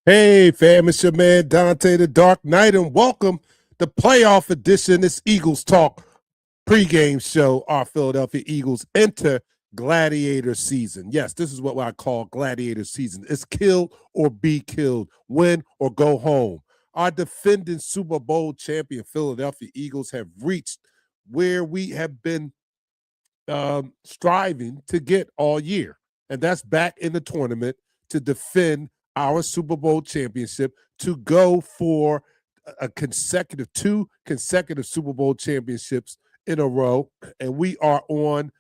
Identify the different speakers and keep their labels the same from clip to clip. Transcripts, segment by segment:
Speaker 1: Hey, fam, it's your man Dante the Dark Knight, and welcome to playoff edition. This Eagles Talk pregame show. Our Philadelphia Eagles enter Gladiator season. Yes, this is what I call Gladiator season. It's kill or be killed, win or go home. Our defending Super Bowl champion Philadelphia Eagles have reached where we have been striving to get all year, and that's back in the tournament to defend our Super Bowl championship, to go for two consecutive Super Bowl championships in a row, and we are on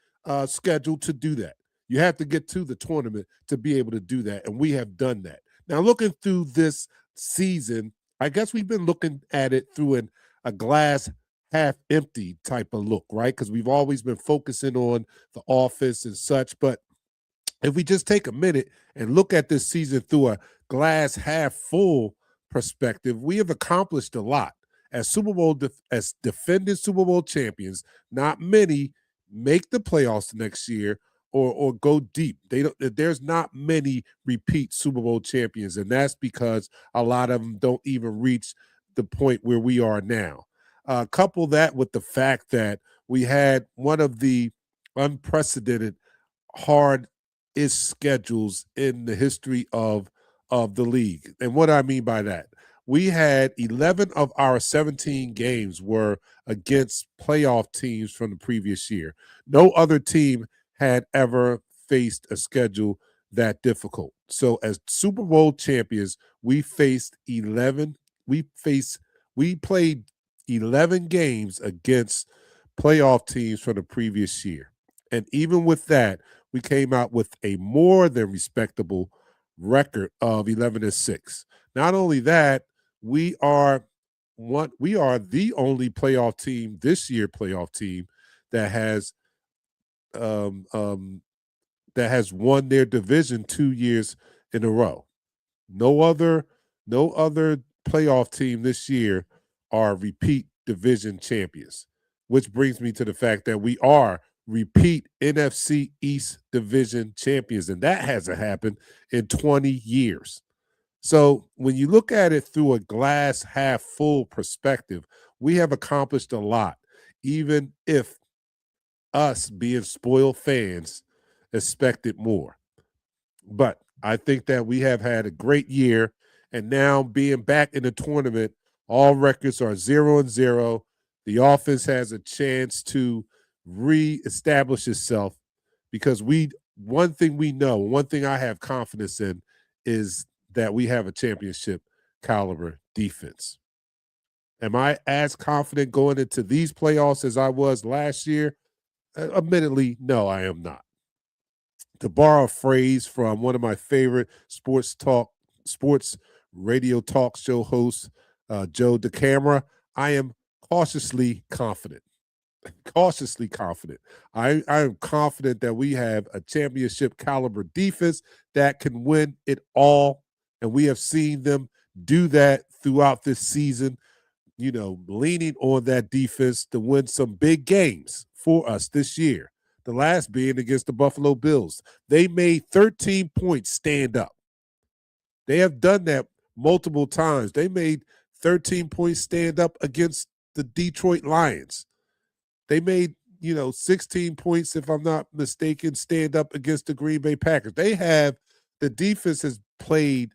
Speaker 1: schedule to do that. You have to get to the tournament to be able to do that, and we have done that. Now, looking through this season, I guess we've been looking at it through a glass half empty type of look, right? Because we've always been focusing on the offense and such. But if we just take a minute and look at this season through a glass half full perspective, we have accomplished a lot. As as defending Super Bowl champions, not many make the playoffs next year or go deep. There's not many repeat Super Bowl champions, and that's because a lot of them don't even reach the point where we are now. Couple that with the fact that we had one of the unprecedented hard schedules in the history of the league. And what I mean by that, we had 11 of our 17 games were against playoff teams from the previous year. No other team had ever faced a schedule that difficult. So as Super Bowl champions, we played 11 games against playoff teams from the previous year. And even with that, we came out with a more than respectable record of 11-6. Not only that, we are the only playoff team this year, that has um, um, that has won their division 2 years in a row. No other playoff team this year are repeat division champions, which brings me to the fact that we are repeat NFC East division champions, and that hasn't happened in 20 years. So when you look at it through a glass half full perspective, we have accomplished a lot, even if us being spoiled fans expected more. But I think that we have had a great year, and now being back in the tournament, all records are 0-0. The offense has a chance to reestablish itself because one thing we know, one thing I have confidence in is that we have a championship caliber defense. Am I as confident going into these playoffs as I was last year? Admittedly, no, I am not. To borrow a phrase from one of my favorite sports radio talk show hosts, Joe DeCamera, I am cautiously confident. Cautiously confident. I am confident that we have a championship caliber defense that can win it all. And we have seen them do that throughout this season, leaning on that defense to win some big games for us this year. The last being against the Buffalo Bills. They made 13 points stand up. They have done that multiple times. They made 13 points stand up against the Detroit Lions. They made, 16 points, if I'm not mistaken, stand up against the Green Bay Packers. The defense has played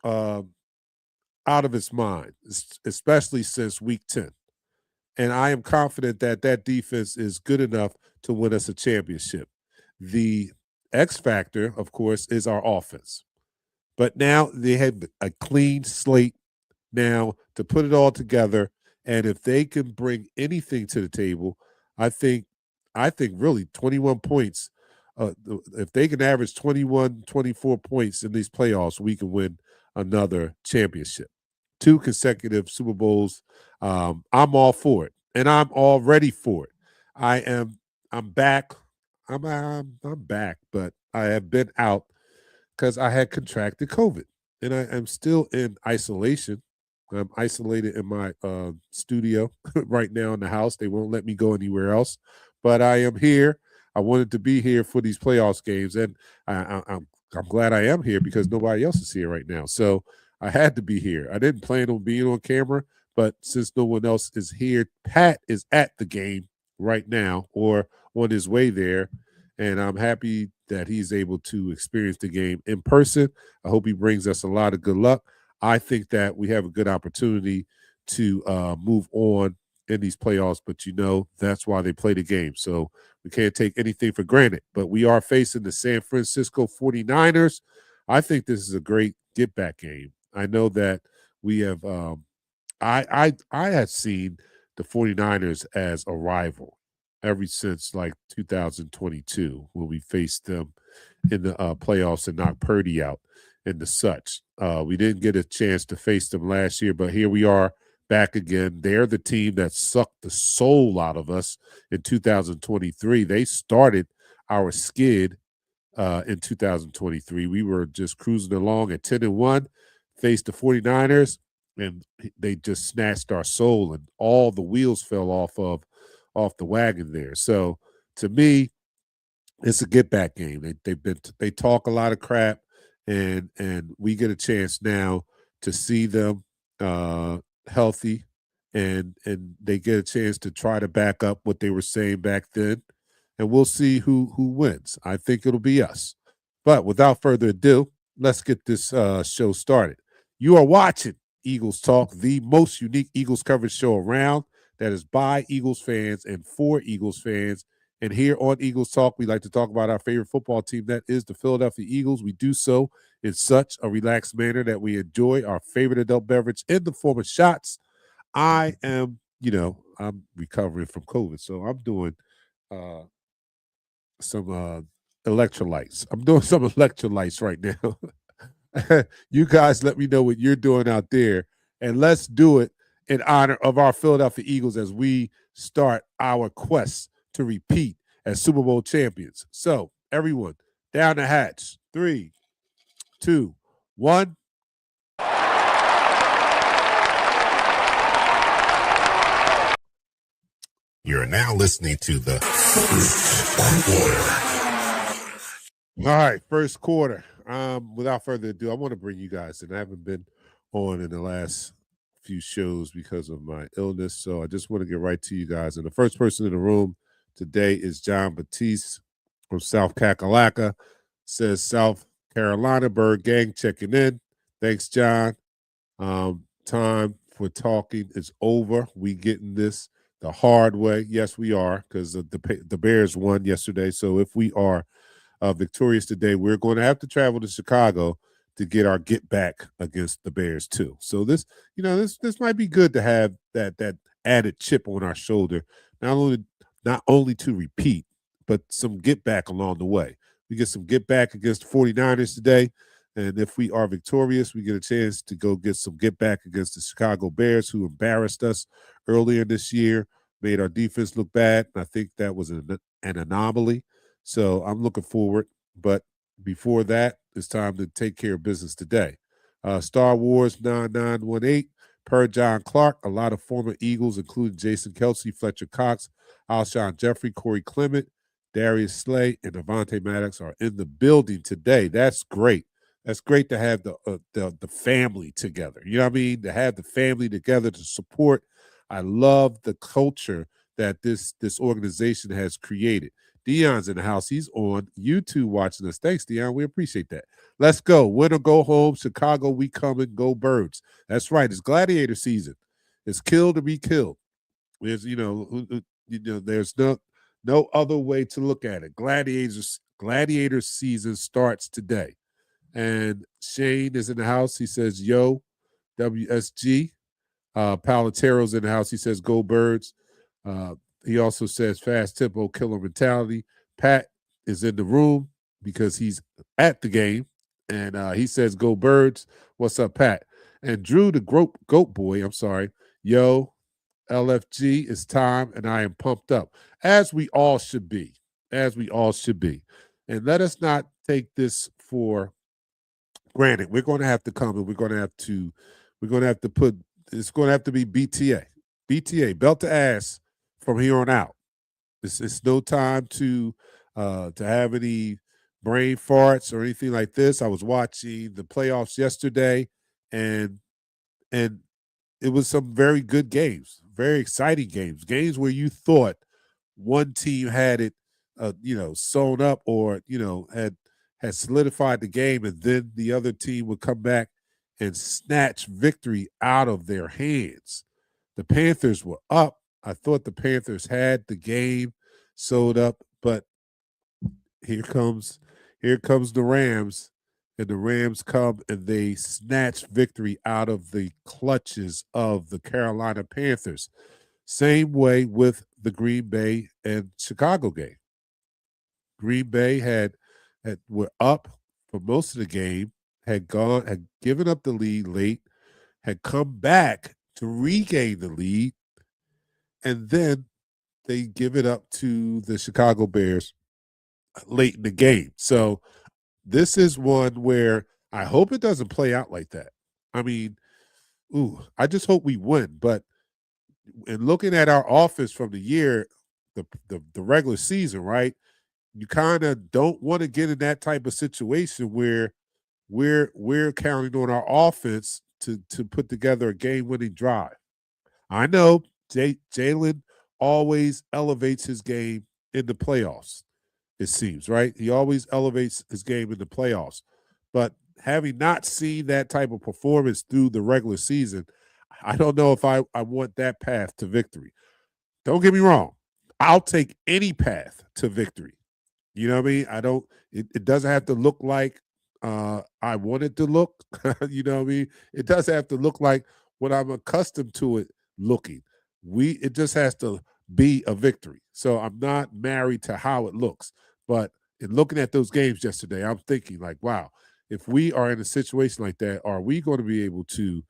Speaker 1: out of its mind, especially since week 10. And I am confident that that defense is good enough to win us a championship. The X factor, of course, is our offense. But now they have a clean slate now to put it all together. And if they can bring anything to the table, I think really 21 points. If they can average 21, 24 points in these playoffs, we can win another championship. 2 consecutive Super Bowls. I'm all for it, and I'm all ready for it. I'm back. I'm back, but I have been out because I had contracted COVID, and I am still in isolation. I'm isolated in my studio right now in the house. They won't let me go anywhere else, but I am here. I wanted to be here for these playoffs games, and I'm glad I am here because nobody else is here right now. So I had to be here. I didn't plan on being on camera, but since no one else is here, Pat is at the game right now or on his way there. And I'm happy that he's able to experience the game in person. I hope he brings us a lot of good luck. I think that we have a good opportunity to move on in these playoffs, but that's why they play the game. So we can't take anything for granted. But we are facing the San Francisco 49ers. I think this is a great get back game. I know that we have I had seen the 49ers as a rival ever since like 2022 when we faced them in the playoffs and knocked Purdy out and the such. We didn't get a chance to face them last year, but here we are back again. They're the team that sucked the soul out of us in 2023. They started our skid in 2023. We were just cruising along at 10-1, faced the 49ers, and they just snatched our soul, and all the wheels fell off the wagon there. So to me, it's a get back game. They talk a lot of crap, and we get a chance now to see them healthy, and they get a chance to try to back up what they were saying back then, and we'll see who wins. I think it'll be us. But without further ado, let's get this show started. You are watching Eagles Talk, the most unique Eagles coverage show around that is by Eagles fans and for Eagles fans. And here on Eagles Talk, we like to talk about our favorite football team, that is the Philadelphia Eagles. We do so in such a relaxed manner that we enjoy our favorite adult beverage in the form of shots. I am, I'm recovering from COVID, so I'm doing some electrolytes. I'm doing some electrolytes right now. You guys let me know what you're doing out there, and let's do it in honor of our Philadelphia Eagles as we start our quest to repeat as Super Bowl champions. So, everyone, down the hatch. 3, 2, 1.
Speaker 2: You're now listening to the
Speaker 1: All right, first quarter. Without further ado, I want to bring you guys in. I haven't been on in the last few shows because of my illness, so I just want to get right to you guys. And the first person in the room today is John Batiste from South Kakalaka. Says South Carolina Bird Gang checking in. Thanks, John. Time for talking is over. We getting this the hard way. Yes, we are, because the Bears won yesterday. So if we are victorious today, we're going to have to travel to Chicago to get our get back against the Bears too. So this might be good to have that added chip on our shoulder, not only to repeat, but some get back along the way. We get some get back against the 49ers today, and if we are victorious, we get a chance to go get some get back against the Chicago Bears, who embarrassed us earlier this year, made our defense look bad. And I think that was an anomaly. So I'm looking forward. But before that, it's time to take care of business today. Star Wars 9918, per John Clark, a lot of former Eagles, including Jason Kelsey, Fletcher Cox, Alshon Jeffrey, Corey Clement, Darius Slay, and Devontae Maddox are in the building today. That's great. That's great to have the family together. You know what I mean? To have the family together to support. I love the culture that this organization has created. Dion's in the house. He's on YouTube watching us. Thanks, Dion. We appreciate that. Let's go. Win or go home. Chicago, we coming. Go Birds. That's right. It's Gladiator season. It's kill to be killed. There's there's no other way to look at it. Gladiator season starts today. And Shane is in the house. He says, yo, WSG. Palatero's in the house. He says, go Birds. He also says fast tempo, killer mentality. Pat is in the room because he's at the game. And he says, go Birds. What's up, Pat? And Drew, the goat boy, I'm sorry. Yo, LFG, it's time, and I am pumped up. As we all should be. As we all should be. And let us not take this for granted. We're going to have to come, and we're going to have to put, it's going to have to be BTA, belt to ass from here on out. It's no time to have any brain farts or anything like this. I was watching the playoffs yesterday, and and it was some very good games, very exciting games where you thought one team had it, sewn up, or had solidified the game, and then the other team would come back and snatch victory out of their hands. The Panthers were up. I thought the Panthers had the game sewed up, but here comes the Rams, and the Rams come and they snatch victory out of the clutches of the Carolina Panthers. Same way with the Green Bay and Chicago game. Green Bay were up for most of the game, had given up the lead late, had come back to regain the lead, and then they give it up to the Chicago Bears late in the game. So this is one where I hope it doesn't play out like that. I mean, I just hope we win. But in looking at our offense from the year, the regular season, right? You kind of don't want to get in that type of situation where we're counting on our offense to put together a game-winning drive. I know Jalen always elevates his game in the playoffs, it seems, right? He always elevates his game in the playoffs. But having not seen that type of performance through the regular season, I don't know if I want that path to victory. Don't get me wrong. I'll take any path to victory. You know what I mean? It doesn't have to look like I want it to look. You know what I mean? It does have to look like what I'm accustomed to it looking. It just has to be a victory. So I'm not married to how it looks. But in looking at those games yesterday, I'm thinking like, wow, if we are in a situation like that, are we going to be able to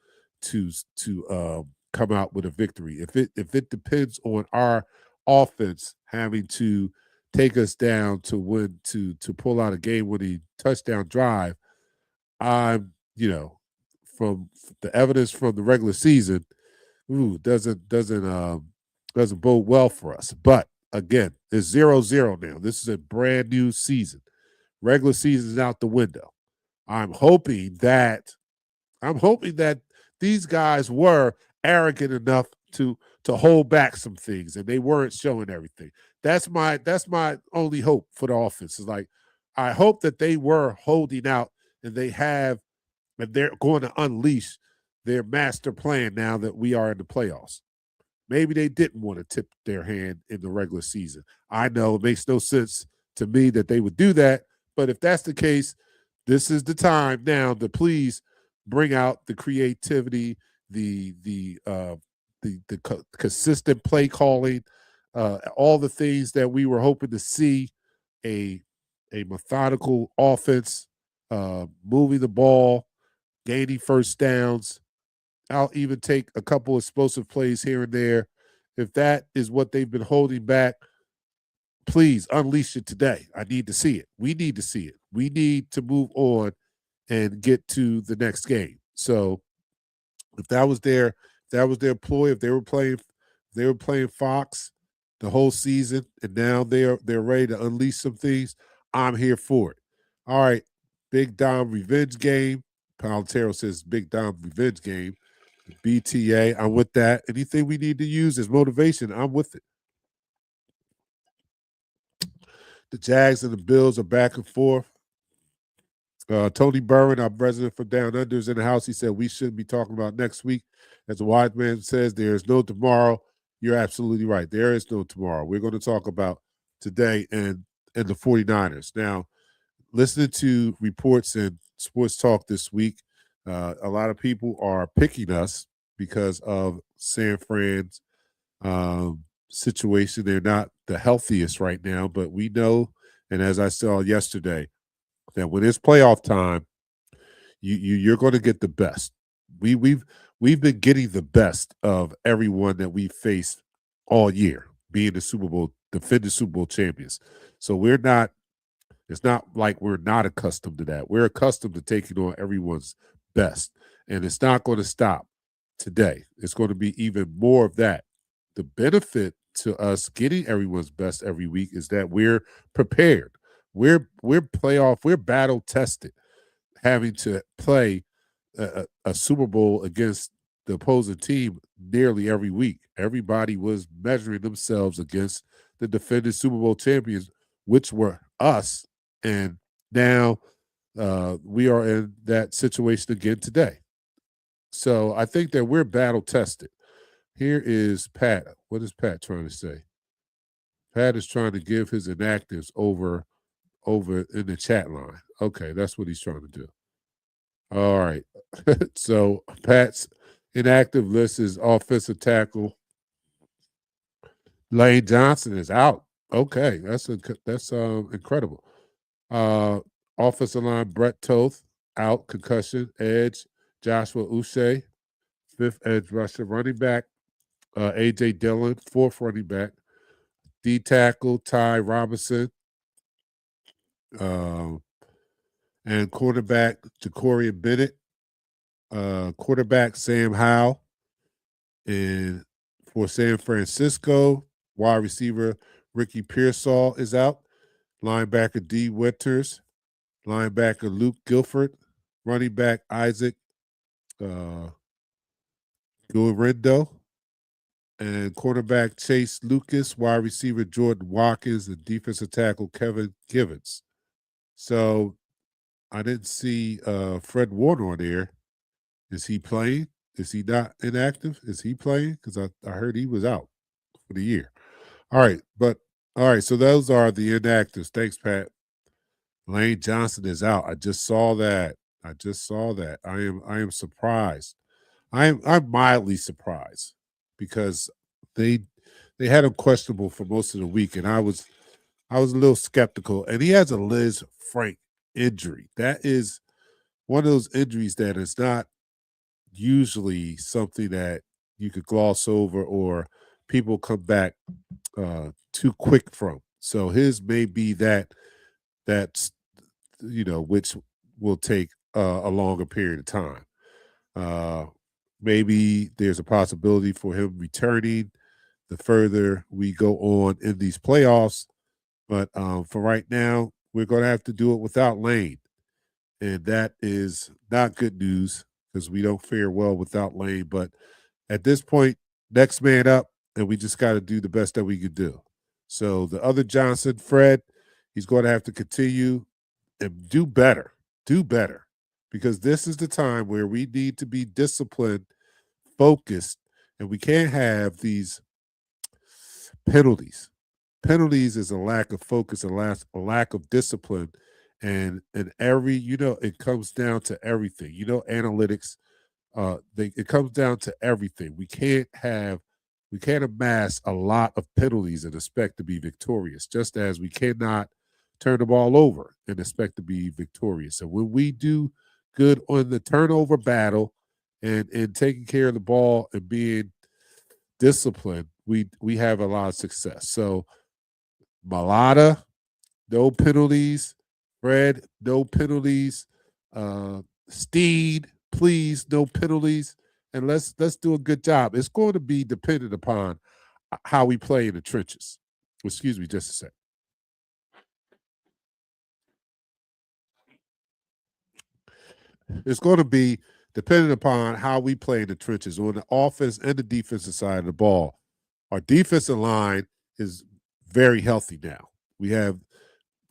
Speaker 1: come out with a victory? If it depends on our offense having to take us down to win, to pull out a game-winning touchdown drive, I'm from the evidence from the regular season, doesn't bode well for us. But again, it's 0-0 now. This is a brand new season. Regular season is out the window. I'm hoping that these guys were arrogant enough to hold back some things, and they weren't showing everything. That's my only hope for the offense. Is like, I hope that they were holding out, and they're going to unleash their master plan now that we are in the playoffs. Maybe they didn't want to tip their hand in the regular season. I know it makes no sense to me that they would do that, but if that's the case, this is the time now to please bring out the creativity, the consistent play calling, all the things that we were hoping to see. A methodical offense, moving the ball, gaining first downs. I'll even take a couple explosive plays here and there. If that is what they've been holding back, please unleash it today. I need to see it. We need to see it. We need to move on and get to the next game. So if that was their ploy, if they were playing Fox the whole season, and now they're ready to unleash some things, I'm here for it. All right, Big Dom revenge game. Palantero says Big Dom revenge game. BTA, I'm with that. Anything we need to use as motivation, I'm with it. The Jags and the Bills are back and forth. Tony Burren, our president for Down Under, is in the house. He said we shouldn't be talking about next week. As a wise man says, there is no tomorrow. You're absolutely right. There is no tomorrow. We're going to talk about today and the 49ers. Now, listening to reports and sports talk this week, a lot of people are picking us because of San Fran's situation. They're not the healthiest right now, but we know, and as I saw yesterday, that when it's playoff time, you're going to get the best. We've been getting the best of everyone that we faced all year, being the Super Bowl, defending Super Bowl champions. So it's not like we're not accustomed to that. We're accustomed to taking on everyone's best, and it's not going to stop today. It's going to be even more of that. The benefit to us getting everyone's best every week is that we're prepared. We're playoff, we're battle tested, having to play a Super Bowl against the opposing team nearly every week. Everybody was measuring themselves against the defending Super Bowl champions, which were us. And now we are in that situation again today. So I think that we're battle tested. Here is Pat. What is Pat trying to say? Pat is trying to give his inactives over in the chat line. Okay, that's what he's trying to do. All right. So Pat's inactive list is offensive tackle. Lane Johnson is out. Okay, that's incredible. Offensive line, Brett Toth out, concussion. Edge, Joshua Uche, fifth edge rusher. Running back, A.J. Dillon, fourth running back. D tackle, Ty Robinson. And quarterback, Ja'Cory Bennett. Quarterback, Sam Howell. And for San Francisco, wide receiver, Ricky Pearsall is out. Linebacker, D. Winters. Linebacker, Luke Guilford. Running back, Isaac Guerrero. And quarterback, Chase Lucas. Wide receiver, Jordan Watkins. And defensive tackle, Kevin Givens. So I didn't see Fred Warner on there. Is he playing? Is he not inactive? Is he playing? Because I heard he was out for the year. All right. So those are the inactives. Thanks, Pat. Lane Johnson is out. I just saw that. I am surprised. I'm mildly surprised because they had him questionable for most of the week, and I was a little skeptical. And he has a Liz Frank injury. That is one of those injuries that is not usually something that you could gloss over or people come back too quick from. So his may be that's which will take a longer period of time. Maybe there's a possibility for him returning the further we go on in these playoffs. But for right now, we're going to have to do it without Lane. And that is not good news because we don't fare well without Lane. But at this point, next man up, and we just got to do the best that we can do. So the other Johnson, Fred, he's going to have to continue and do better, because this is the time where we need to be disciplined, focused, and we can't have these penalties. Penalties is a lack of focus, a lack of discipline, and it comes down to everything. Analytics, it comes down to everything. We can't amass a lot of penalties and expect to be victorious, just as we cannot turn the ball over and expect to be victorious. So when we do good on the turnover battle and taking care of the ball and being disciplined, we have a lot of success. So Malata, no penalties. Fred, no penalties. Steed, please, no penalties. And let's do a good job. It's going to be dependent upon how we play in the trenches. Excuse me just a sec. It's going to be dependent upon how we play in the trenches on the offense and the defensive side of the ball. Our defensive line is very healthy now. We have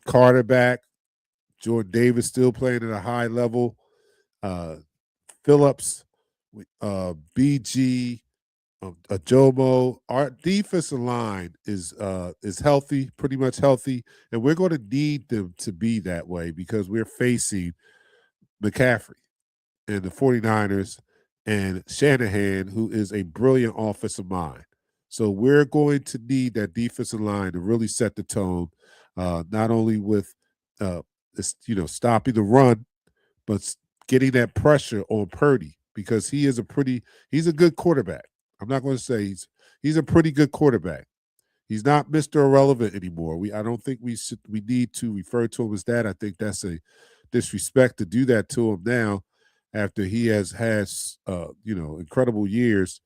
Speaker 1: Carter back, Jordan Davis still playing at a high level, Phillips, BG, Ajomo. Our defensive line is healthy, pretty much healthy, and we're going to need them to be that way because we're facing McCaffrey and the 49ers and Shanahan, who is a brilliant offensive mind. So we're going to need that defensive line to really set the tone, not only with stopping the run, but getting that pressure on Purdy because he's a good quarterback. I'm not going to say he's a pretty good quarterback. He's not Mr. Irrelevant anymore. I don't think we need to refer to him as that. I think that's a disrespect to do that to him now after he has incredible years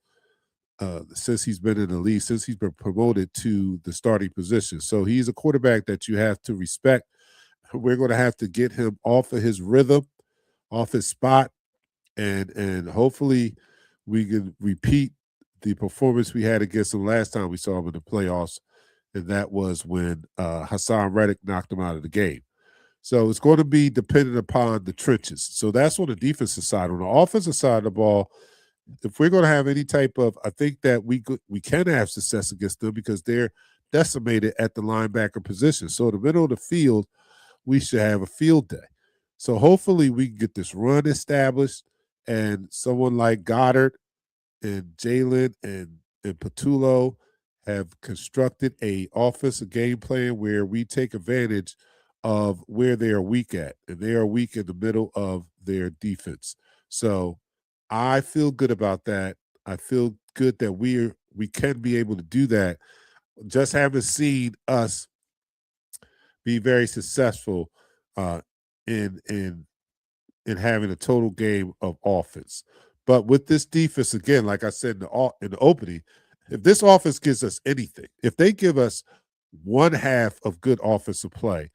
Speaker 1: since he's been in the league, since he's been promoted to the starting position. So he's a quarterback that you have to respect. We're going to have to get him off of his rhythm, off his spot, and hopefully we can repeat the performance we had against them last time we saw them in the playoffs, and that was when Hassan Reddick knocked them out of the game. So it's going to be dependent upon the trenches. So that's on the defensive side. On the offensive side of the ball, if we're going to have any type of, I think that we can have success against them because they're decimated at the linebacker position. So in the middle of the field, we should have a field day. So hopefully we can get this run established, and someone like Goddard and Jalen and Patullo have constructed a offensive game plan where we take advantage of where they are weak at, and they are weak in the middle of their defense. So I feel good about that. I feel good that we can be able to do that. Just haven't seen us be very successful uh, in having a total game of offense. But with this defense, again, like I said in the opening, if this offense gives us anything, if they give us one half of good offensive play,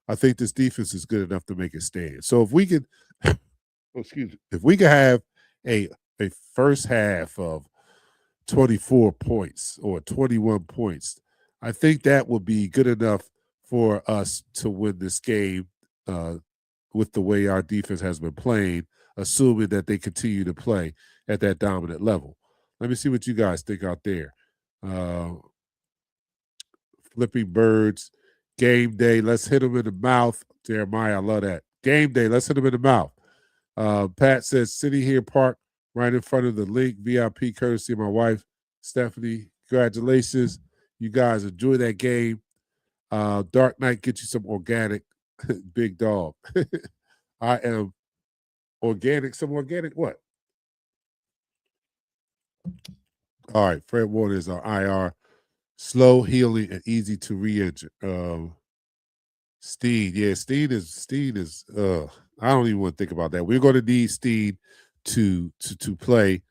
Speaker 1: I think this defense is good enough to make it stand. So if we can, if we can have a first half of 24 points or 21 points, I think that would be good enough for us to win this game with the way our defense has been playing, assuming that they continue to play at that dominant level. Let me see what you guys think out there. Flipping Birds, game day, let's hit them in the mouth. Jeremiah, I love that. Game day, let's hit them in the mouth. Pat says, sitting here parked right in front of the link, VIP courtesy of my wife, Stephanie. Congratulations. You guys enjoy that game. DarkKnight, get you some organic, big dog. I am organic, some organic what? All right, Fred Warner is our IR. Slow healing and easy to re-injure. Steen, yeah, Steen is I don't even want to think about that. We're going to need Steen to play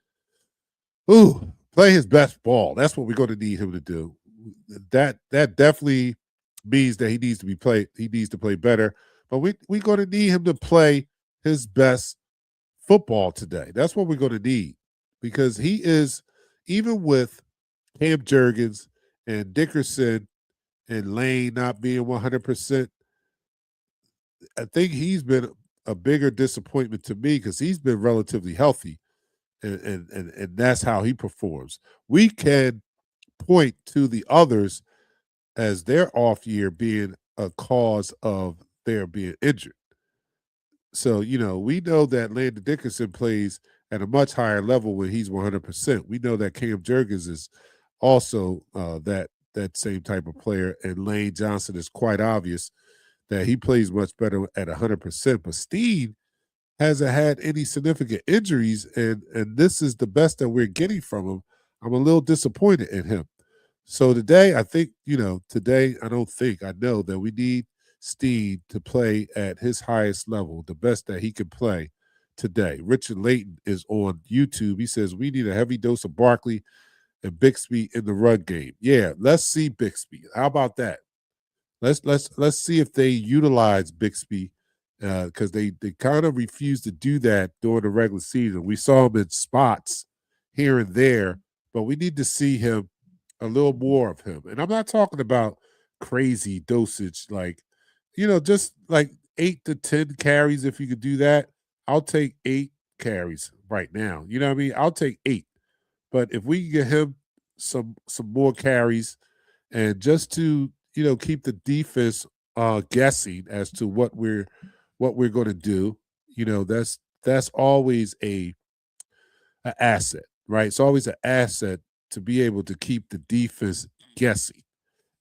Speaker 1: his best ball. That's what we're going to need him to do. That definitely means that he needs to play better, but we're going to need him to play his best football today. That's what we're going to need, because he is, even with Cam Jurgens and Dickerson and Lane not being 100%, I think he's been a bigger disappointment to me because he's been relatively healthy, and that's how he performs. We can point to the others as their off year being a cause of their being injured. So, we know that Landon Dickerson plays at a much higher level when he's 100%. We know that Cam Jurgens is also that same type of player, and Lane Johnson is quite obvious that he plays much better at 100%. But Steve hasn't had any significant injuries, and this is the best that we're getting from him. I'm a little disappointed in him. So today, I think, I know that we need Steve to play at his highest level, the best that he can play today. Richard Layton is on YouTube. He says, we need a heavy dose of Barkley and Bixby in the run game. Yeah, let's see Bixby. How about that? Let's see if they utilize Bixby, because they kind of refused to do that during the regular season. We saw him in spots here and there, but we need to see him, a little more of him. And I'm not talking about crazy dosage, just like 8 to 10 carries. If you could do that, I'll take 8 carries right now. You know what I mean? I'll take 8. But if we can get him some more carries, and just to keep the defense guessing as to what we're going to do, that's always an asset, right? It's always an asset to be able to keep the defense guessing.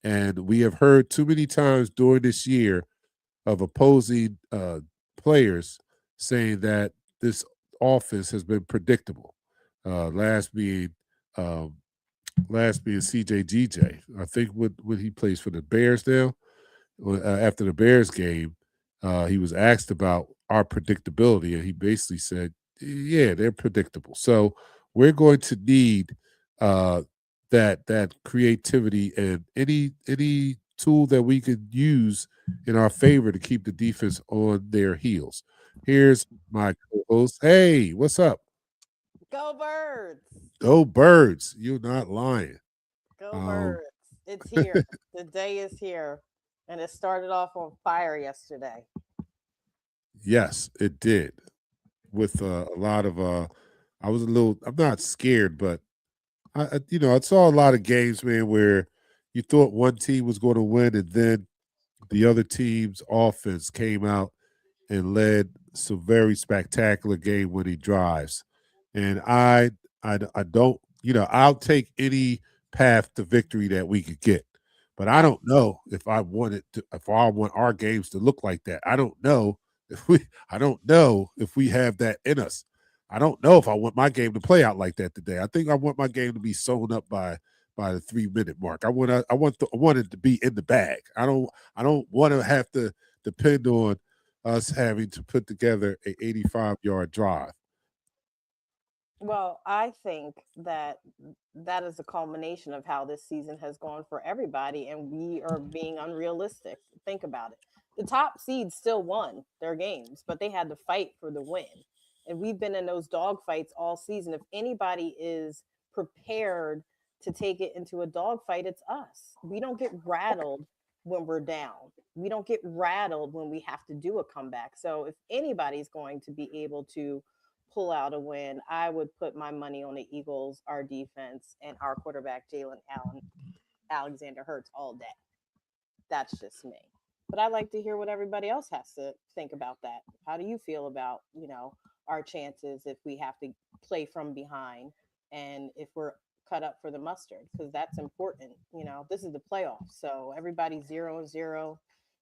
Speaker 1: And we have heard too many times during this year of opposing players saying that this offense has been predictable. Last being CJGJ. I think when he plays for the Bears now, after the Bears game, he was asked about our predictability, and he basically said, yeah, they're predictable. So we're going to need that creativity and any tool that we could use in our favor to keep the defense on their heels. Here's my co-host. Hey, what's up?
Speaker 3: Go birds.
Speaker 1: Go birds. You're not lying.
Speaker 3: Go
Speaker 1: Um,
Speaker 3: birds. It's here. The day is here. And it started off on fire yesterday.
Speaker 1: yes, it did. With a lot of I was a little. I'm not scared, but I saw a lot of games, man, where you thought one team was going to win, and then the other team's offense came out and led some very spectacular game-winning drives. And I don't, I'll take any path to victory that we could get. But I
Speaker 3: Fact.
Speaker 1: don't know if I want our games to look like that. I don't know if we have that in us. I don't know if I want my game to play out like that today. I think I want my game to be sewn up by the 3 minute mark. I want it to be in the bag. I don't want to have to depend on us having to put together a 85-yard drive.
Speaker 3: Well, I think that that is a culmination of how this season has gone for everybody, and we are being unrealistic. Think about it. The top seeds still won their games, but they had to fight for the win. And we've been in those dog fights all season. If anybody is prepared to take it into a dog fight, it's us. We don't get rattled when we're down. We don't get rattled when we have to do a comeback. So if anybody's going to be able to pull out a win, I would put my money on the Eagles, our defense, and our quarterback, Jalen Allen, Alexander Hurts, all day. That's just me. But I like to hear what everybody else has to think about that. How do you feel about, our chances if we have to play from behind and if we're cut up for the mustard? Because that's important. This is the playoffs. So everybody's 0-0.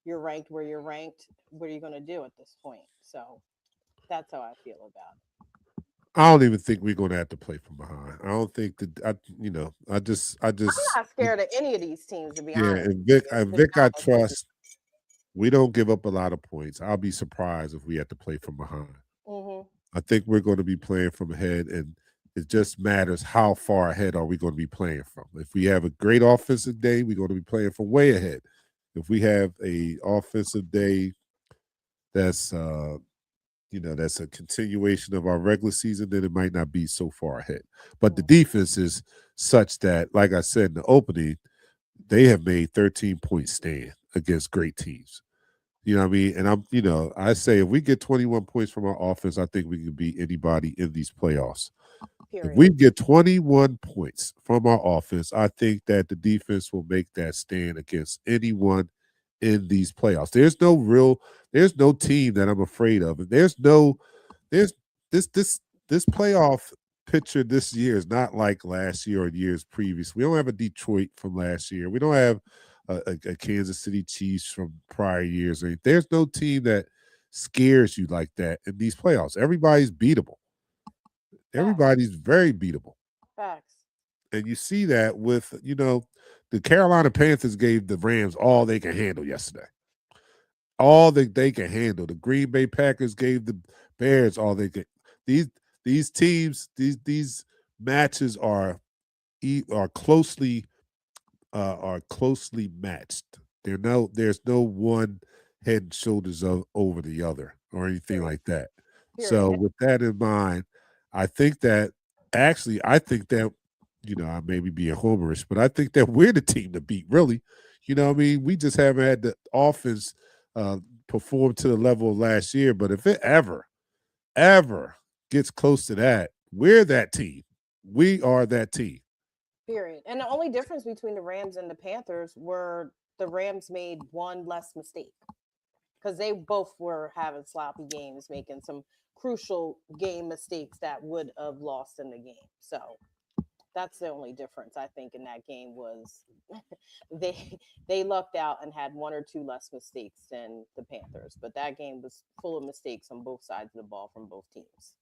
Speaker 3: You're ranked where you're ranked. What are you going to do at this point? So that's how I feel about it.
Speaker 1: I don't even think we're going to have to play from behind. I don't think that
Speaker 3: I'm not scared of any of these teams, to be
Speaker 1: yeah.
Speaker 3: honest
Speaker 1: And
Speaker 3: with
Speaker 1: Vic,
Speaker 3: you.
Speaker 1: and
Speaker 3: It's
Speaker 1: Vic,
Speaker 3: just
Speaker 1: I
Speaker 3: how it is.
Speaker 1: trust we don't give up a lot of points. I'll be surprised if we have to play from behind.
Speaker 3: Hmm.
Speaker 1: I think we're going to be playing from ahead, and it just matters how far ahead are we going to be playing from. If we have a great offensive day, we're going to be playing from way ahead. If we have a offensive day that's that's a continuation of our regular season, then it might not be so far ahead. But the defense is such that, like I said in the opening, they have made 13 points stand against great teams. You know what I mean? And I say if we get 21 points from our offense, I think we can beat anybody in these playoffs. If
Speaker 3: Period.
Speaker 1: we get 21 points from our offense, I think that the defense will make that stand against anyone in these playoffs. There's no team that I'm afraid of. And there's this playoff picture this year is not like last year or years previous. We don't have a Detroit from last year. We don't have a Kansas City Chiefs from prior years. There's no team that scares you like that in these playoffs. Everybody's beatable.
Speaker 3: Facts.
Speaker 1: Everybody's very beatable.
Speaker 3: Facts.
Speaker 1: And you see that with, the Carolina Panthers gave the Rams all they can handle yesterday. All that they can handle. The Green Bay Packers gave the Bears all they could. These these teams, these matches are closely matched. There's no one head and shoulders over the other or anything
Speaker 3: Period.
Speaker 1: like that. So
Speaker 3: Period.
Speaker 1: with that in mind, I think that I think that I may be being homerish, but I think that we're the team to beat. Really, what I mean, we just haven't had the offense uh, perform to the level of last year. But if it ever gets close to that, we're that team. We are that team.
Speaker 3: Period. And the only difference between the Rams and the Panthers were the Rams made one less mistake because they both were having sloppy games, making some crucial game mistakes that would have lost in the game. So that's the only difference I think in that game was they lucked out and had one or two less mistakes than the Panthers. But that game was full of mistakes on both sides of the ball from both teams.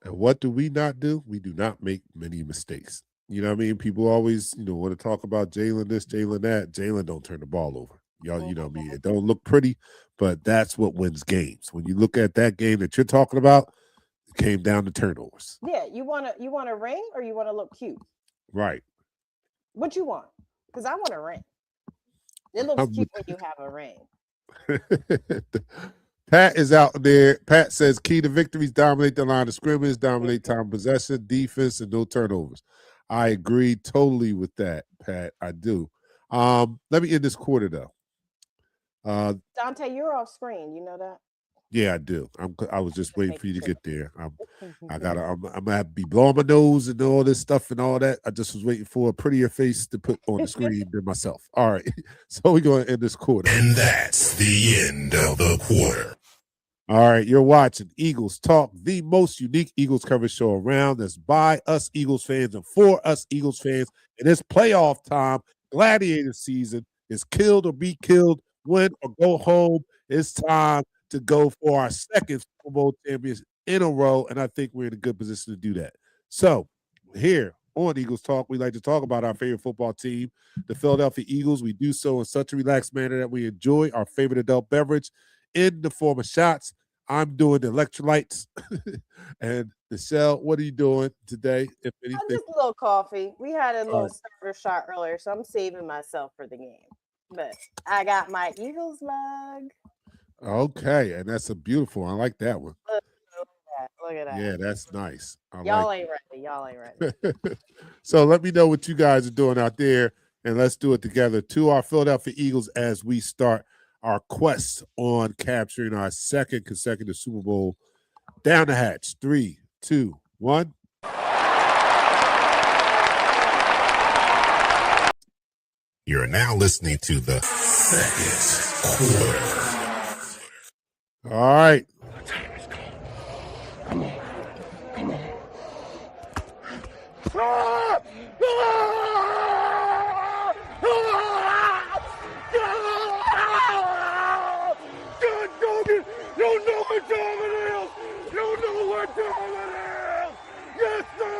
Speaker 1: And what do we not do? We do not make many mistakes. You know what I mean? People always, want to talk about Jalen this, Jalen that. Jalen don't turn the ball over. Y'all, you know what I mean?
Speaker 3: Mhm.
Speaker 1: It don't look pretty, but that's what wins games. When you look at that game that you're talking about, it came down to turnovers.
Speaker 3: Yeah, you want a ring or you want to look cute?
Speaker 1: Right.
Speaker 3: What you want? Because I want a ring. It looks
Speaker 1: I'm
Speaker 3: cute
Speaker 1: with
Speaker 3: when you have a ring.
Speaker 1: the Pat is out there. Pat says key to victories: dominate the line of scrimmage, dominate time of possession, defense, and no turnovers. I agree totally with that, Pat. I do. Let me end this quarter though.
Speaker 3: Dante, you're off screen. You know that?
Speaker 1: Yeah, I do. I was just waiting for you to
Speaker 3: making
Speaker 1: get there. I'm gonna have to be blowing my nose and all this stuff and all that. I just was waiting for a prettier face to put on the screen than myself. All right. So we're gonna end this quarter.
Speaker 2: And that's the end of the quarter.
Speaker 1: All right, you're watching Eagles Talk, the most unique Eagles coverage show around. That's by us Eagles fans and for us Eagles fans. And it's playoff time. Gladiator season is killed or be killed, win or go home. It's time to go for our second Super Bowl champions in a row, and I think we're in a good position to do that. So here on Eagles Talk, we like to talk about our favorite football team, the Philadelphia Eagles. We do so in such a relaxed manner that we enjoy our favorite adult beverage in the form of shots. I'm doing the electrolytes. And Nichelle, what are you doing today, if anything?
Speaker 3: Just a little coffee. We had a little starter shot earlier, so I'm saving myself for the game. But I got my Eagles mug.
Speaker 1: Okay, and that's a beautiful one. I like that one.
Speaker 3: Look at that.
Speaker 1: Yeah, that's nice.
Speaker 3: Y'all ain't ready. Y'all ain't ready.
Speaker 1: So let me know what you guys are doing out there, and let's do it together. To our Philadelphia Eagles as we start our quest on capturing our second consecutive Super Bowl. Down the hatch. 3, 2, 1.
Speaker 2: You're now listening to the second quarter.
Speaker 1: All right.
Speaker 4: Come on. Come on. God dog it! You know what time it is! You know what time it is! Yes, sir!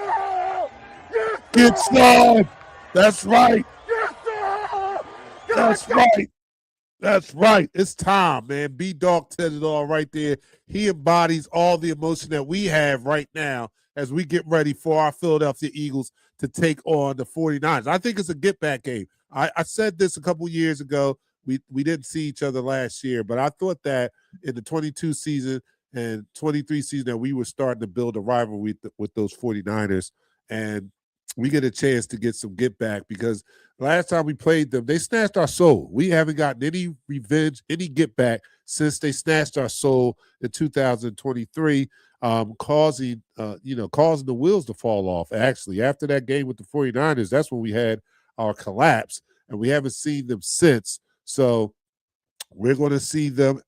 Speaker 4: Yes, sir!
Speaker 1: Get some! That's right.
Speaker 4: Yes, sir!
Speaker 1: That's right. That's right. It's time, man. B-Dog said it all right there. He embodies all the emotion that we have right now as we get ready for our Philadelphia Eagles to take on the 49ers. I think it's a get-back game. I said this a couple years ago. We didn't see each other last year, but I thought that in the 22 season and 23 season that we were starting to build a rivalry with those 49ers, and we get a chance to get some get back because last time we played them, they snatched our soul. We haven't gotten any revenge, any get back since they snatched our soul in 2023, causing the wheels to fall off. Actually, after that game with the 49ers, that's when we had our collapse, and we haven't seen them since. So we're going to see them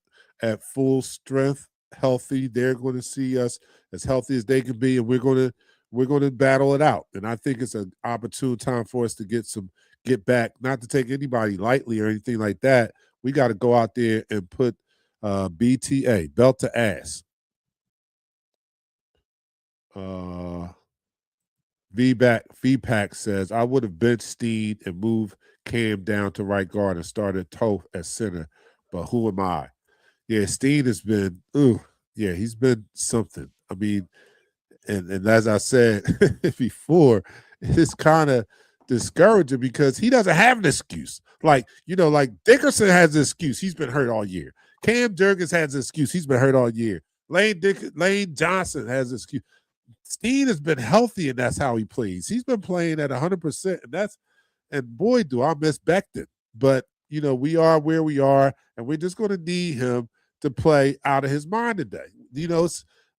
Speaker 1: at full strength, healthy. They're going to see us as healthy as they can be, and we're going to battle it out. And I think it's an opportune time for us to get back, not to take anybody lightly or anything like that. We got to go out there and put BTA, belt to ass. VPAC says, I would have benched Steen and moved Cam down to right guard and started Toth at center, but who am I? Yeah, Steen has been, he's been something. I mean, and as I said before, it's kind of discouraging because he doesn't have an excuse. Like Dickerson has an excuse. He's been hurt all year. Cam Jurgens has an excuse. He's been hurt all year. Lane Johnson has an excuse. Steen has been healthy, and that's how he plays. He's been playing at 100%, and boy, do I miss Becton. But, we are where we are, and we're just going to need him to play out of his mind today.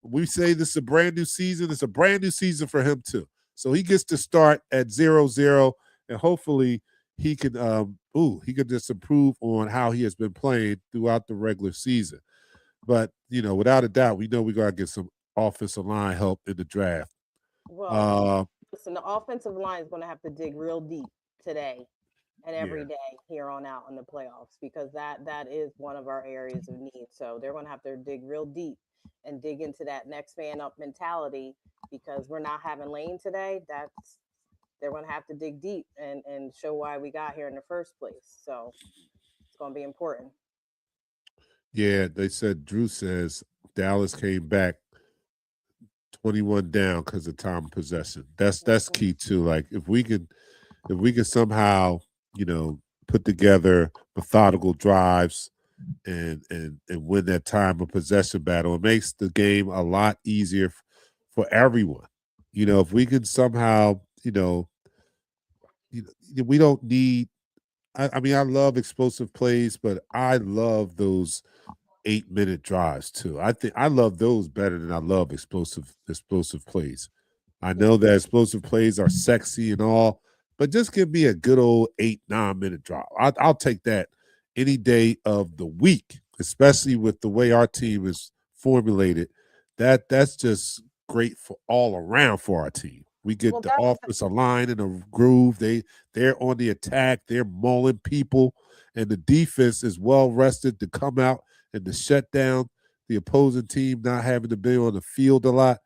Speaker 1: We say this is a brand new season. It's a brand new season for him, too. So he gets to start at 0-0, and hopefully he can just improve on how he has been playing throughout the regular season. But, without a doubt, we know we got to get some offensive line help in the draft.
Speaker 3: Well, listen, the offensive line is going to have to dig real deep today and every day here on out in the playoffs because that is one of our areas of need. So they're going to have to dig real deep and dig into that next man up mentality because we're not having Lane today. They're going to have to dig deep and show why we got here in the first place. So it's going to be important.
Speaker 1: Yeah, they said, Drew says Dallas came back 21 down because of time of possession. That's key too. Like if we can somehow, put together methodical drives and win that time of possession battle. It makes the game a lot easier for everyone. If we can somehow, we don't need. I mean, I love explosive plays, but I love those 8-minute drives too. I think I love those better than I love explosive plays. I know that explosive plays are sexy and all, but just give me a good old 8-9 minute drive. I'll take that any day of the week, especially with the way our team is formulated. That's just great for all around for our team. We get the offensive line in a groove. They're on the attack. They're mauling people, and the defense is well rested to come out and to shut down the opposing team, not having to be on the field a lot.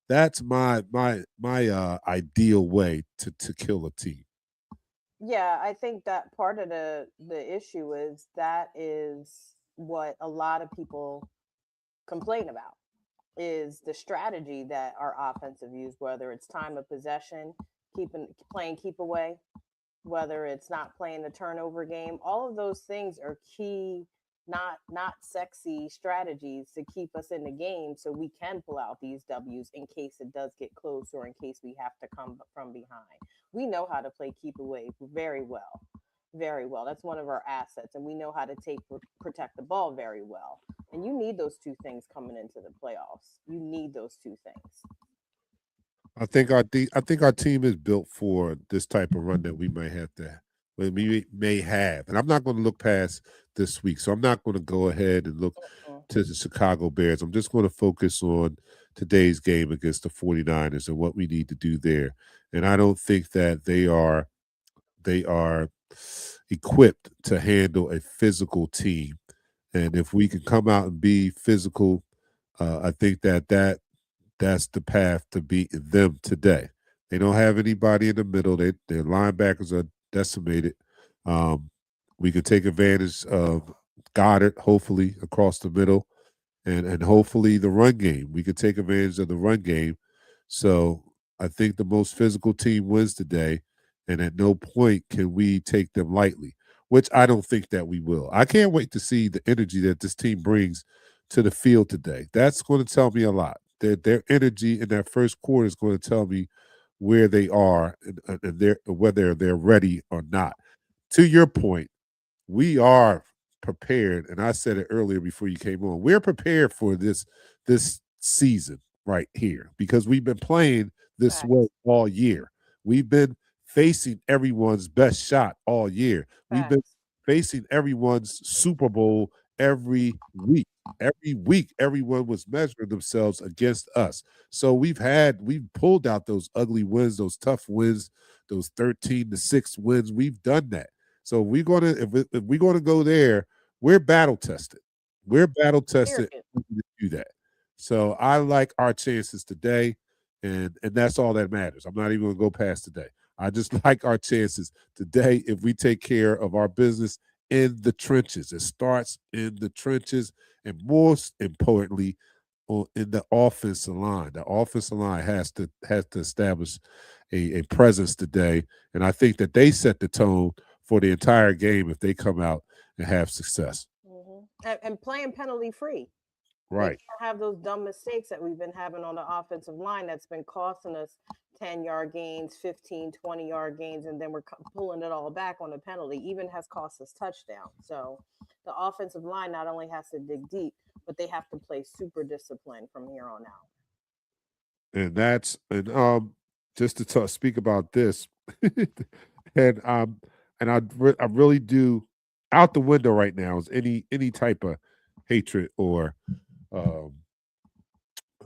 Speaker 1: That's my ideal way to kill a team.
Speaker 3: Yeah, I think that part of the issue is that is what a lot of people complain about is the strategy that our offensive use, whether it's time of possession, playing keep away, whether it's not playing the turnover game. All of those things are key, not sexy strategies to keep us in the game so we can pull out these W's in case it does get close or in case we have to come from behind. We know how to play keep away very well. Very well. That's one of our assets, and we know how to protect the ball very well. And you need those two things coming into the playoffs. You need those two things.
Speaker 1: I think our team is built for this type of run that we may have, and I'm not going to look past this week, so I'm not going to go ahead and look to the Chicago Bears. I'm just going to focus on today's game against the 49ers and what we need to do there. And I don't think that they are equipped to handle a physical team. And if we can come out and be physical, I think that's the path to beat them today. They don't have anybody in the middle. Their linebackers are decimated. We can take advantage of Goddard, hopefully, across the middle, and hopefully the run game. We can take advantage of the run game. So I think the most physical team wins today, and at no point can we take them lightly, which I don't think that we will. I can't wait to see the energy that this team brings to the field today. That's going to tell me a lot. Their energy in that first quarter is going to tell me where they are and whether they're ready or not. To your point, we are prepared, and I said it earlier before you came on. We're prepared for this season right here because we've been playing this way all year. We've been facing everyone's best shot all year. We've been facing everyone's Super Bowl every week. Every week, everyone was measuring themselves against us. So we've pulled out those ugly wins, those tough wins, those 13-6 wins. We've done that. So if we're gonna go there, we're battle tested. We're battle tested to do that. So I like our chances today, and that's all that matters. I'm not even gonna go past today. I just like our chances today if we take care of our business in the trenches. It starts in the trenches, and most importantly, in the offensive line. The offensive line has to establish a presence today, and I think that they set the tone for the entire game if they come out and have success.
Speaker 3: And playing penalty free.
Speaker 1: Right.
Speaker 3: They can't have those dumb mistakes that we've been having on the offensive line that's been costing us 10-yard gains, 15, 20-yard gains, and then we're pulling it all back on a penalty, even has cost us touchdowns. So the offensive line not only has to dig deep, but they have to play super disciplined from here on out.
Speaker 1: And just to speak about this, and I really do, out the window right now is any type of hatred or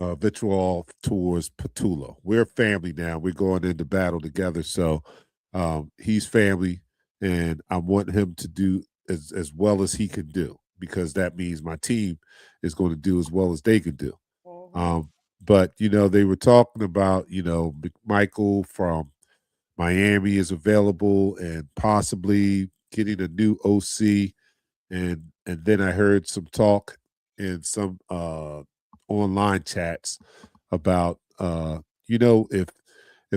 Speaker 1: vitriol towards Petula. We're family now. We're going into battle together. So he's family, and I want him to do as well as he can do, because that means my team is going to do as well as they can do. But, they were talking about, Michael from Miami is available and possibly getting a new OC. And then I heard some talk in some online chats about, if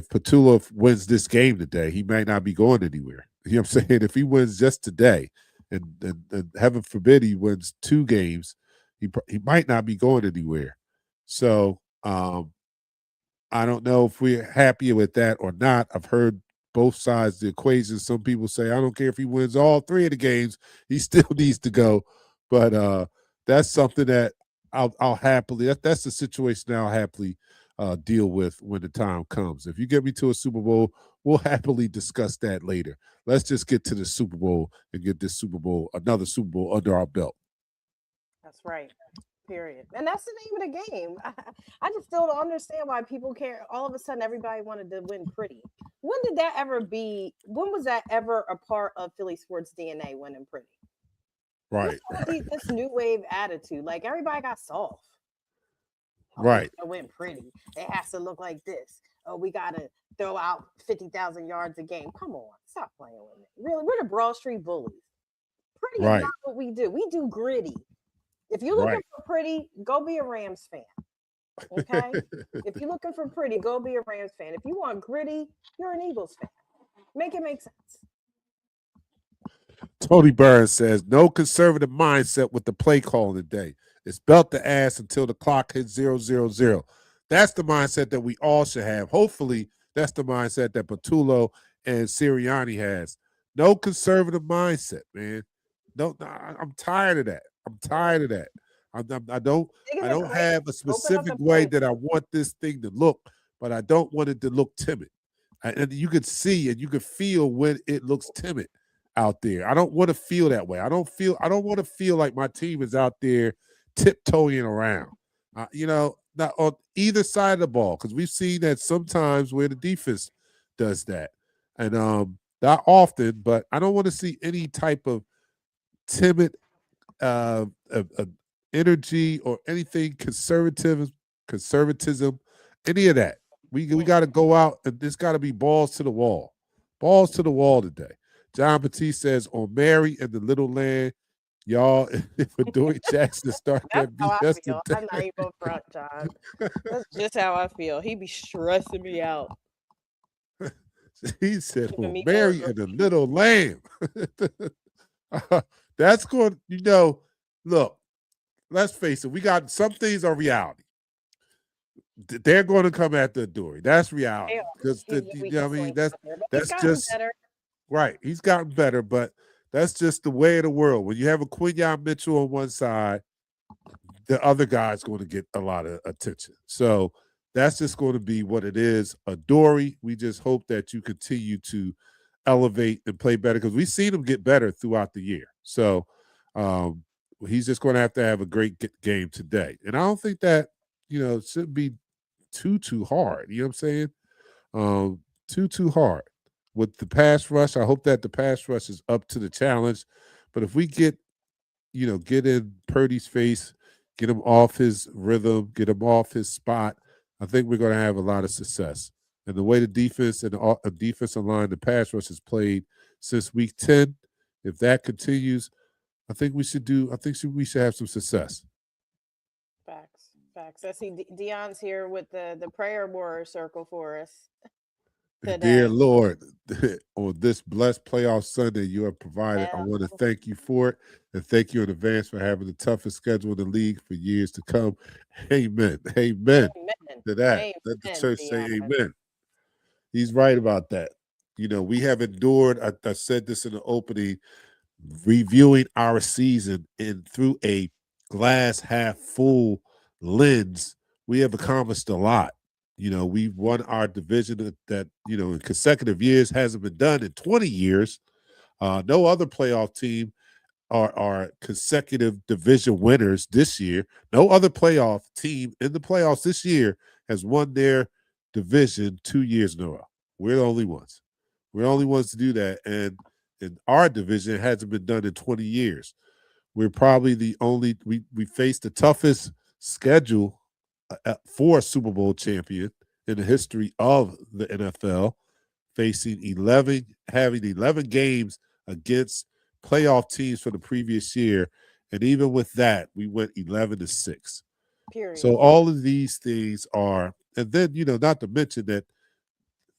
Speaker 1: Petula wins this game today, he might not be going anywhere. You know what I'm saying? If he wins just today and heaven forbid he wins 2 games, he might not be going anywhere. So I don't know if we're happy with that or not. I've heard both sides of the equation. Some people say, I don't care if he wins all 3 of the games, he still needs to go. But that's something that I'll happily, that's the situation that I'll happily deal with when the time comes. If you get me to a Super Bowl, we'll happily discuss that later. Let's just get to the Super Bowl and get this another Super Bowl under our belt.
Speaker 3: That's right. Period. And that's the name of the game. I just still don't understand why people care. All of a sudden, everybody wanted to win pretty. When did that ever be? When was that ever a part of Philly sports DNA, winning pretty?
Speaker 1: Right.
Speaker 3: This new wave attitude. Like, everybody got soft. Oh,
Speaker 1: Right.
Speaker 3: I win pretty. It has to look like this. Oh, we got to throw out 50,000 yards a game. Come on. Stop playing with me. Really, we're the Broad Street Bullies. Pretty is not what we do. We do gritty. If you're looking for pretty, go be a Rams fan. Okay? If you're looking for pretty, go be a Rams fan. If you want gritty, you're an Eagles fan. Make it make sense.
Speaker 1: Tony Burns says, no conservative mindset with the play calling today. It's belt the ass until the clock hits 000. That's the mindset that we all should have. Hopefully, that's the mindset that Patullo and Sirianni has. No conservative mindset, man. No, I'm tired of that. I'm tired of that. I don't have a specific way that I want this thing to look, but I don't want it to look timid. And you could see and you could feel when it looks timid out there. I don't want to feel that way. I don't want to feel like my team is out there tiptoeing around. Not on either side of the ball, because we've seen that sometimes where the defense does that, and not often. But I don't want to see any type of timid energy or anything conservatism, any of that. We got to go out and there's got to be balls to the wall today. John Batiste says on Mary and the Little Land, y'all, if Adoree Jackson start that BS today.
Speaker 3: I'm not even front, John. That's just how I feel. He be stressing me out.
Speaker 1: He said on Mary and the Little Lamb. That's going, look, let's face it, we got some things are reality. They're going to come after Adoree. That's reality. Because that's just better. Right. He's gotten better, but that's just the way of the world. When you have a Quinyon Mitchell on one side, the other guy's going to get a lot of attention. So that's just going to be what it is. Adoree, we just hope that you continue to elevate and play better, because we've seen him get better throughout the year. So he's just going to have a great game today. And I don't think that, it shouldn't be too hard. You know what I'm saying? Too hard. With the pass rush, I hope that the pass rush is up to the challenge. But if we get in Purdy's face, get him off his rhythm, get him off his spot, I think we're going to have a lot of success. And the way the defense and the defensive line, the pass rush has played since week 10, if that continues, I think we should have some success.
Speaker 3: Facts. I see Dion's here with the prayer warrior circle for us
Speaker 1: today. Dear Lord, on this blessed playoff Sunday you have provided, I want to thank you for it, and thank you in advance for having the toughest schedule in the league for years to come. Amen. Amen. To that. Amen. Let the church say amen. He's right about that. We have endured, I said this in the opening, reviewing our season and through a glass half full lens, we have accomplished a lot. We've won our division that in consecutive years hasn't been done in 20 years. No other playoff team are consecutive division winners this year. No other playoff team in the playoffs this year has won their division 2 years in a row. We're the only ones. We're the only ones to do that. And in our division, it hasn't been done in 20 years. We're probably the only – we faced the toughest schedule for a Super Bowl champion in the history of the NFL, having 11 games against playoff teams for the previous year. And even with that, we went 11-6. Period. So all of these things are – and then, not to mention that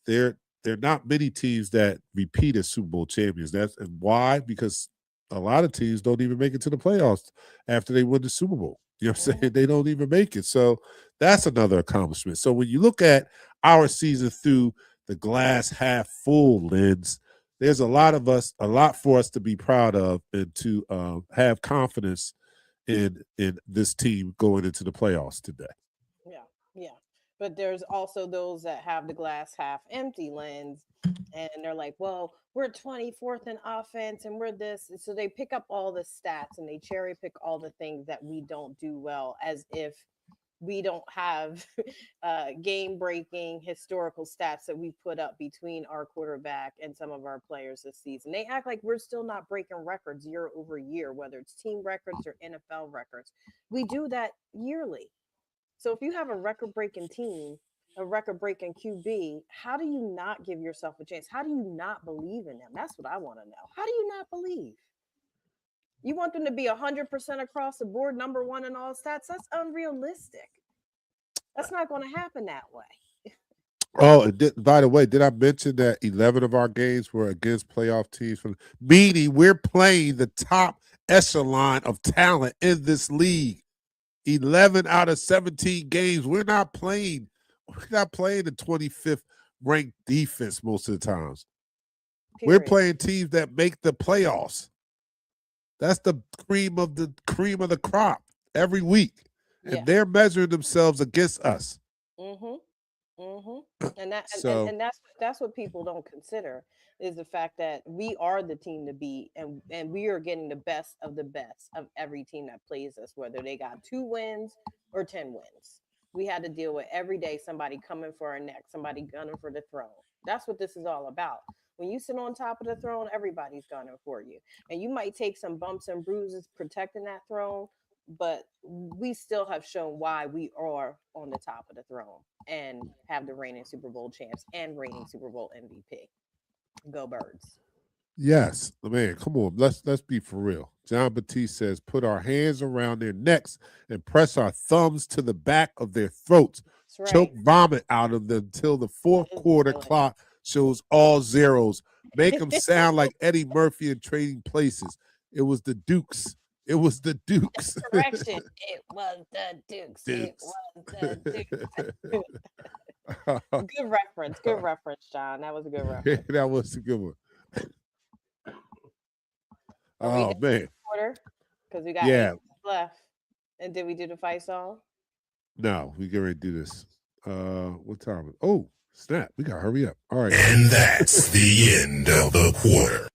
Speaker 1: there are not many teams that repeat as Super Bowl champions. And why? Because a lot of teams don't even make it to the playoffs after they win the Super Bowl. You know what I'm saying? They don't even make it. So that's another accomplishment. So when you look at our season through the glass half full lens, there's a lot for us to be proud of and to have confidence in this team going into the playoffs today.
Speaker 3: Yeah. But there's also those that have the glass half empty lens, and they're like, well, we're 24th in offense and we're this. And so they pick up all the stats and they cherry pick all the things that we don't do well, as if we don't have game-breaking historical stats that we put up between our quarterback and some of our players this season. They act like we're still not breaking records year over year, whether it's team records or NFL records. We do that yearly. So if you have a record-breaking team, a record-breaking QB, how do you not give yourself a chance? How do you not believe in them? That's what I want to know. How do you not believe? You want them to be 100% across the board, number one in all stats? That's unrealistic. That's not going to happen that way.
Speaker 1: Oh, by the way, did I mention that 11 of our games were against playoff teams? Meaning we're playing the top echelon of talent in this league. 11 out of 17 games. We're not playing the 25th ranked defense most of the times. Period. We're playing teams that make the playoffs. That's the cream of the crop every week. And they're measuring themselves against us.
Speaker 3: And that's what people don't consider, is the fact that we are the team to beat, and we are getting the best of every team that plays us, whether they got 2 wins or 10 wins. We had to deal with every day somebody coming for our neck, somebody gunning for the throne. That's what this is all about. When you sit on top of the throne, everybody's gunning for you. And you might take some bumps and bruises protecting that throne, but we still have shown why we are on the top of the throne and have the reigning Super Bowl champs and reigning Super Bowl MVP. Go Birds.
Speaker 1: Yes, man, come on. Let's be for real. John Batiste says, put our hands around their necks and press our thumbs to the back of their throats. Right. Choke vomit out of them until the fourth quarter clock shows all zeros. Make them sound like Eddie Murphy in Trading Places. It was the Dukes. It was the Dukes.
Speaker 3: Correction. It was the Dukes. It was the Dukes. Good reference. Good reference, John. That was a good reference.
Speaker 1: That was a good one. Oh, man.
Speaker 3: Because we got 8 left. And did we do the fight song?
Speaker 1: No, we get ready to do this. What time? Oh, snap. We got to hurry up. All right.
Speaker 2: And that's the end of the quarter.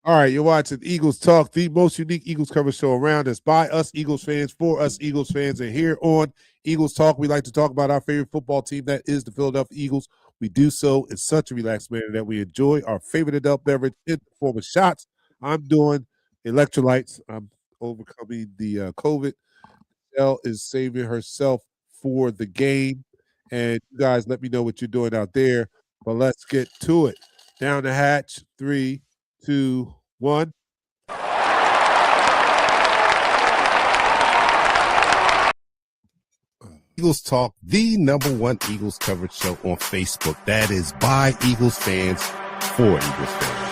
Speaker 1: All right, you're watching Eagles Talk, the most unique Eagles coverage show around. That's by us Eagles fans, for us Eagles fans. And here on Eagles Talk, we like to talk about our favorite football team, that is the Philadelphia Eagles. We do so in such a relaxed manner that we enjoy our favorite adult beverage in the form of shots. I'm doing electrolytes. I'm overcoming the COVID. Nichelle is saving herself for the game. And you guys let me know what you're doing out there. But let's get to it. Down the hatch, 3, 2, 1.
Speaker 5: Eagles Talk, the #1 Eagles coverage show on Facebook. That is by Eagles fans, for Eagles fans.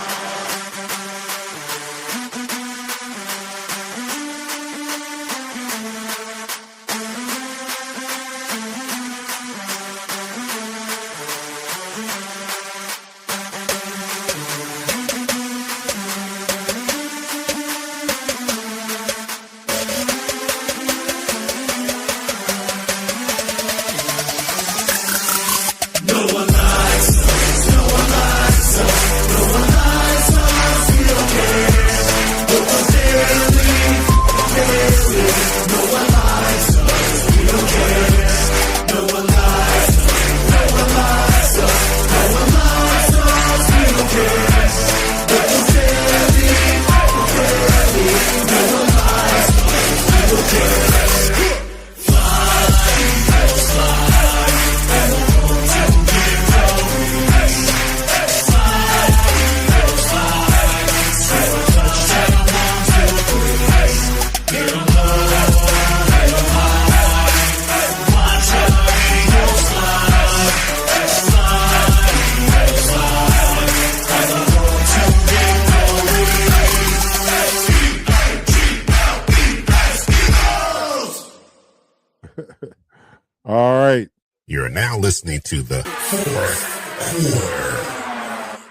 Speaker 1: All right.
Speaker 2: You're now listening to the fourth quarter.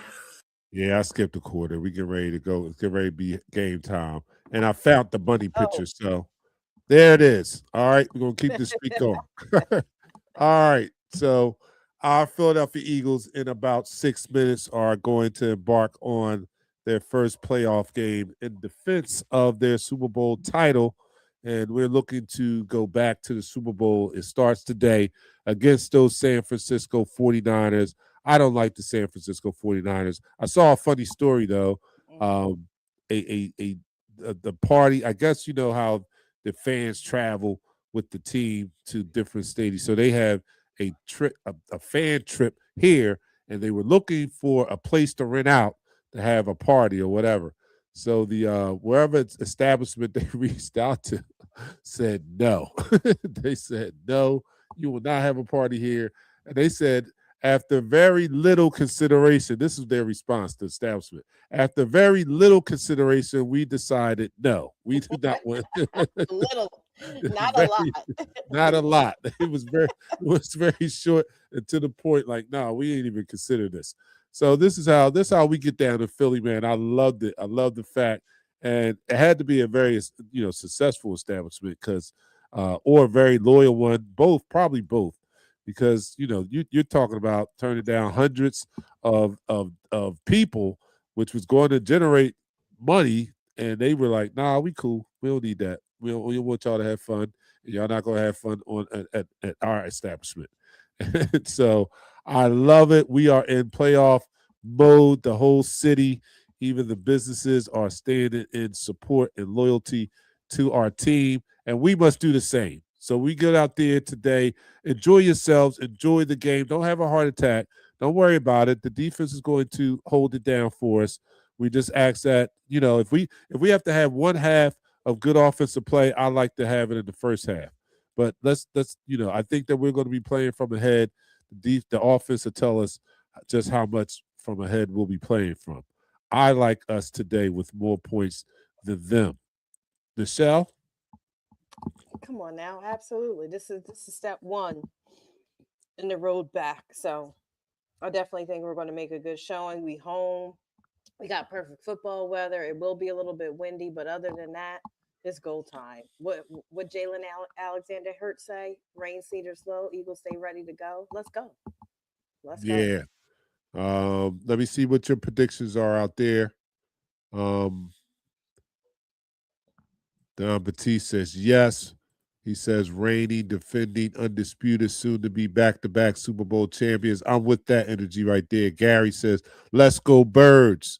Speaker 1: Yeah, I skipped a quarter. We get ready to go. It's get ready to be game time. And I found the bunny picture. So there it is. All right. We're going to keep this streak going. All right. So our Philadelphia Eagles in about 6 minutes are going to embark on their first playoff game in defense of their Super Bowl title. And we're looking to go back to the Super Bowl. It starts today against those San Francisco 49ers. I don't like the San Francisco 49ers. I saw a funny story, though. The party, I guess you know how the fans travel with the team to different stadiums. So they have a trip, a fan trip here, and they were looking for a place to rent out to have a party or whatever. So the wherever establishment they reached out to said no. They said no, you will not have a party here. And they said after very little consideration, this is their response to the establishment. After very little consideration, we decided no, we do not want
Speaker 3: Little, not a lot.
Speaker 1: not a lot. It was very short and to the point. Like, no, we ain't even consider this. So this is how we get down to Philly, man. I loved it. I love the fact, and it had to be a very successful establishment because, or a very loyal one. Probably both, because you're talking about turning down hundreds of people, which was going to generate money, and they were like, "Nah, we cool. We don't need that. We want y'all to have fun. And y'all not gonna have fun at our establishment." And so I love it. We are in playoff mode. The whole city, even the businesses, are standing in support and loyalty to our team, and we must do the same. So we get out there today. Enjoy yourselves. Enjoy the game. Don't have a heart attack. Don't worry about it. The defense is going to hold it down for us. We just ask that, if we have to have one half of good offensive play, I like to have it in the first half. But let's I think that we're going to be playing from ahead. The offense will tell us just how much from ahead we'll be playing from. I like us today with more points than them. Nichelle?
Speaker 3: Come on now, absolutely. This is step one in the road back. So I definitely think we're going to make a good showing. We home. We got perfect football weather. It will be a little bit windy, but other than that, it's goal time. What Jalen Alexander Hurt say? Rain cedar slow. Eagles stay ready to go. Let's go. Let's go.
Speaker 1: Yeah. Let me see what your predictions are out there. Don Batiste says yes. He says rainy, defending, undisputed, soon to be back-to-back Super Bowl champions. I'm with that energy right there. Gary says, let's go Birds.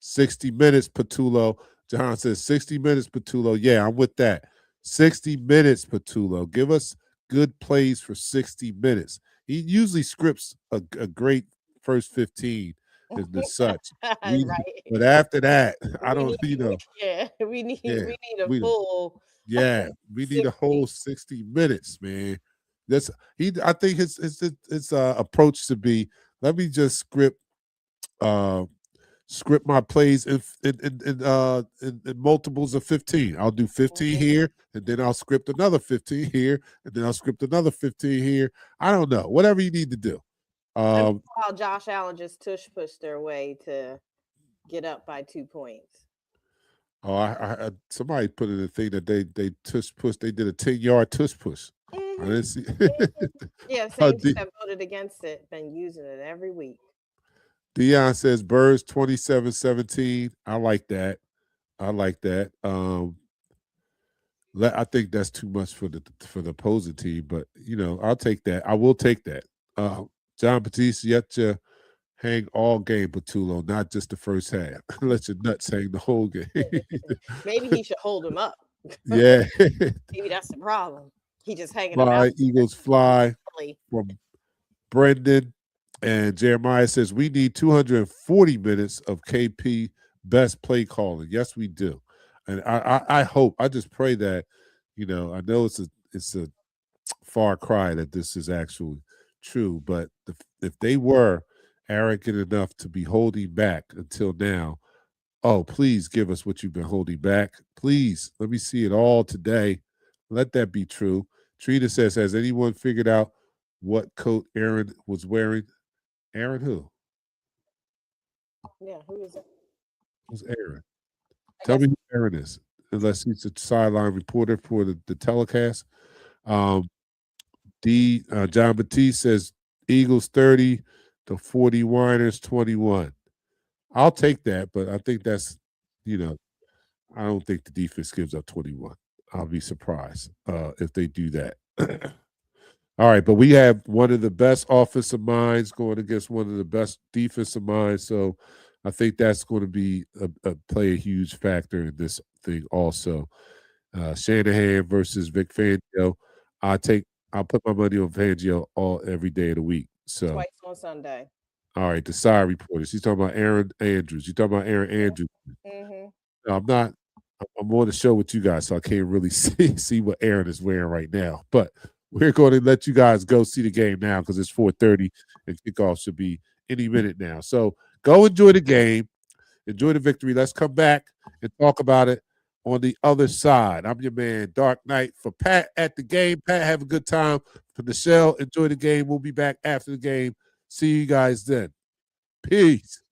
Speaker 1: 60 minutes, Patullo. John says 60 minutes, Patullo. Yeah, I'm with that. 60 minutes, Patullo. Give us good plays for 60 minutes. He usually scripts a great first 15 and such.
Speaker 3: Right.
Speaker 1: But after that, I don't,
Speaker 3: Yeah, we need a full.
Speaker 1: Yeah, we need a whole 60 minutes, man. I think his approach should be, let me just script my plays in multiples of 15. I'll do 15 here, and then I'll script another 15 here, and then I'll script another 15 here. I don't know. Whatever you need to do.
Speaker 3: How Josh Allen just pushed their way to get up by 2 points.
Speaker 1: Oh, I somebody put in a thing that they tush push. They did a 10-yard tush push.
Speaker 3: Mm-hmm.
Speaker 1: I didn't see.
Speaker 3: Yeah, same team that voted against it, been using it every week.
Speaker 1: Dion says Birds 27-17. I like that. I think that's too much for the opposing team, but I'll take that. I will take that. John Batiste, yet to hang all game, Patullo, not just the first half. Let your nuts hang the whole game.
Speaker 3: Maybe he should hold him up.
Speaker 1: Yeah.
Speaker 3: Maybe that's the problem. He just hanging
Speaker 1: Fly,
Speaker 3: him out.
Speaker 1: Eagles fly from Brendan. And Jeremiah says, we need 240 minutes of KP best play calling. Yes, we do. And I hope, I just pray that, I know it's a far cry that this is actually true, but if they were arrogant enough to be holding back until now, oh, please give us what you've been holding back. Please, let me see it all today. Let that be true. Trina says, has anyone figured out what coat Aaron was wearing? Aaron who?
Speaker 3: Yeah, who is it?
Speaker 1: Who's Aaron?
Speaker 3: I
Speaker 1: Tell me
Speaker 3: guess-
Speaker 1: who Aaron is, unless he's a sideline reporter for the telecast. John Batiste says Eagles 30, the 40 Winers 21. I'll take that, but I think that's, I don't think the defense gives up 21. I'll be surprised if they do that. All right, but we have one of the best offensive minds going against one of the best defensive minds, so I think that's going to be play a huge factor in this thing also. Shanahan versus Vic Fangio. I'll put my money on Fangio every day of the week. So
Speaker 3: Twice on Sunday.
Speaker 1: all right, the side reporters. He's talking about Aaron Andrews. You talking about Aaron Andrews?
Speaker 3: Mm-hmm.
Speaker 1: No, I'm not. I'm on the show with you guys, so I can't really see what Aaron is wearing right now. But we're going to let you guys go see the game now because it's 4:30 and kickoff should be any minute now. So go enjoy the game, enjoy the victory. Let's come back and talk about it on the other side. I'm your man, DarkKnight. For Pat at the game, Pat, have a good time. For Nichelle, enjoy the game. We'll be back after the game. See you guys then. Peace.